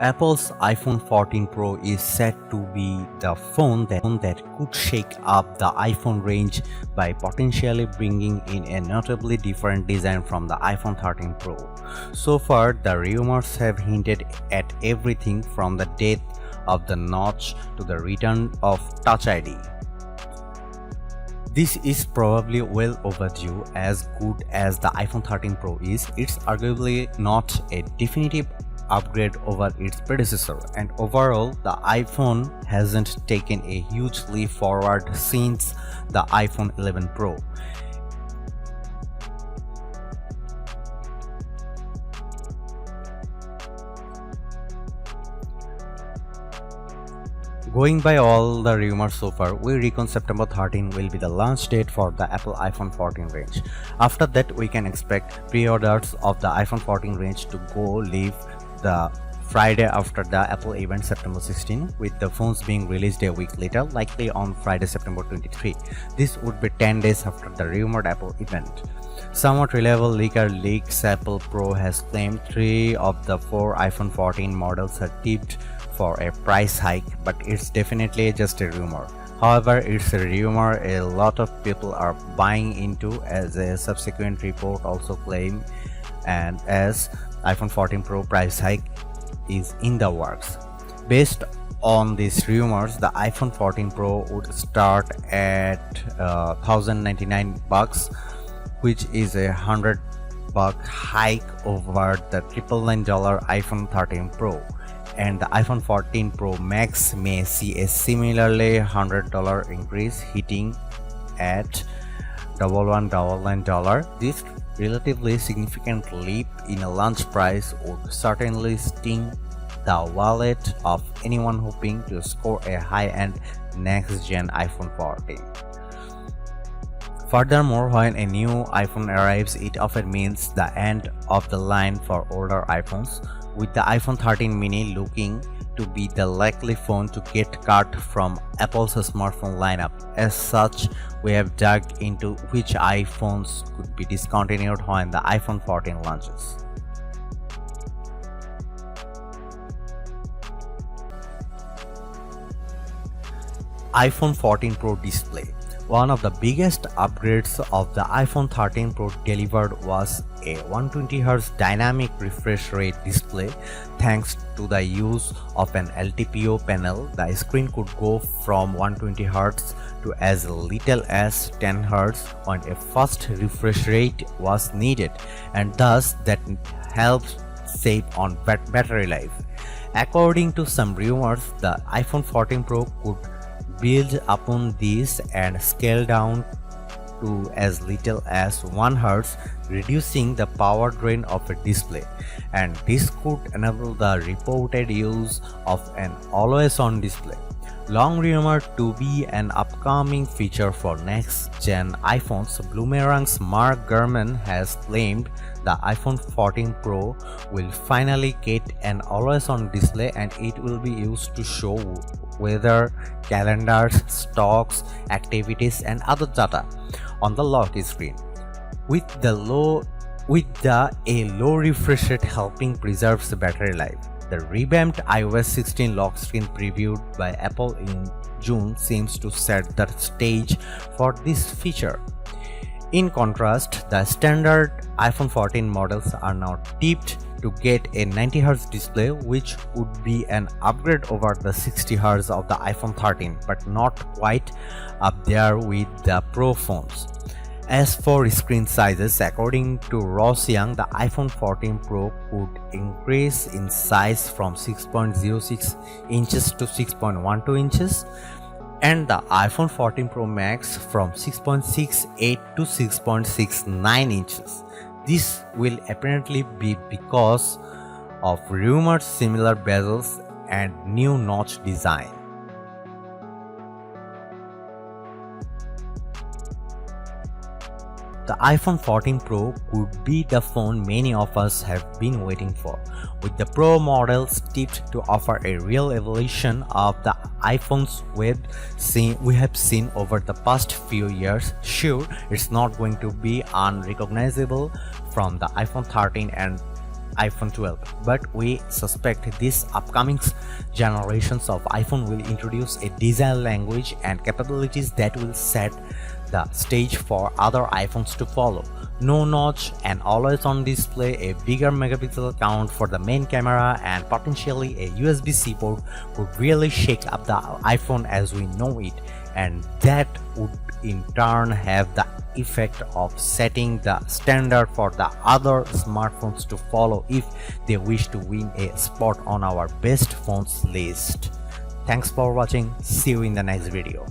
Apple's iPhone 14 Pro is said to be the phone that could shake up the iPhone range by potentially bringing in a notably different design from the iPhone 13 Pro. So far, the rumors have hinted at everything from the death of the notch to the return of Touch ID. This is probably well overdue. As good as the iPhone 13 Pro is, it's arguably not a definitive upgrade over its predecessor, and overall the iPhone hasn't taken a huge leap forward since the iPhone 11 Pro. Going by all the rumors so far, we reckon September 13 will be the launch date for the Apple iPhone 14 range. After that, we can expect pre-orders of the iPhone 14 range to go live the Friday after the Apple event September 16, with the phones being released a week later, likely on Friday September 23. This would be 10 days after the rumored Apple event. Somewhat reliable leaker leaks Apple Pro has claimed 3 of the 4 iPhone 14 models are tipped for a price hike, but it's definitely just a rumor. However, it's a rumor a lot of people are buying into, as a subsequent report also claimed, and as iPhone 14 Pro price hike is in the works. Based on these rumors, the iPhone 14 Pro would start at $1,099, which is a $100 hike over the $999 iPhone 13 Pro, and the iPhone 14 Pro Max may see a similarly $100 increase, hitting at $1199. This relatively significant leap in a launch price would certainly sting the wallet of anyone hoping to score a high-end next-gen iPhone 14. Furthermore, when a new iPhone arrives, it often means the end of the line for older iPhones, with the iPhone 13 mini looking to be the likely phone to get cut from Apple's smartphone lineup. As such, we have dug into which iPhones could be discontinued when the iPhone 14 launches. iPhone 14 Pro display. One of the biggest upgrades of the iPhone 13 Pro delivered was a 120Hz dynamic refresh rate display. Thanks to the use of an LTPO panel, the screen could go from 120Hz to as little as 10Hz when a fast refresh rate was needed, and thus that helps save on battery life. According to some rumors, the iPhone 14 Pro could build upon this and scale down to as little as 1 Hz, reducing the power drain of a display, and this could enable the reported use of an always-on display, long rumored to be an upcoming feature for next-gen iPhones. Boomerang's Mark Gurman has claimed the iPhone 14 Pro will finally get an always-on display, and it will be used to show weather, calendars, stocks, activities, and other data on the lock screen, with a low refresh rate helping preserve the battery life. The revamped iOS 16 lock screen previewed by Apple in June seems to set the stage for this feature. In contrast, the standard iPhone 14 models are now tipped to get a 90Hz display, which would be an upgrade over the 60Hz of the iPhone 13, but not quite up there with the Pro phones. As for screen sizes, according to Ross Young, the iPhone 14 Pro could increase in size from 6.06 inches to 6.12 inches, and the iPhone 14 Pro Max from 6.68 to 6.69 inches. This will apparently be because of rumored similar bezels and new notch design. The iPhone 14 Pro could be the phone many of us have been waiting for, with the Pro models tipped to offer a real evolution of the iPhones we have seen over the past few years. Sure, it's not going to be unrecognizable from the iPhone 13 and iPhone 12, but we suspect these upcoming generations of iPhone will introduce a design language and capabilities that will set the stage for other iPhones to follow. No notch and always on display, a bigger megapixel count for the main camera, and potentially a USB-C port would really shake up the iPhone as we know it, and that would in turn have the effect of setting the standard for the other smartphones to follow if they wish to win a spot on our best phones list. Thanks for watching. See you in the next video.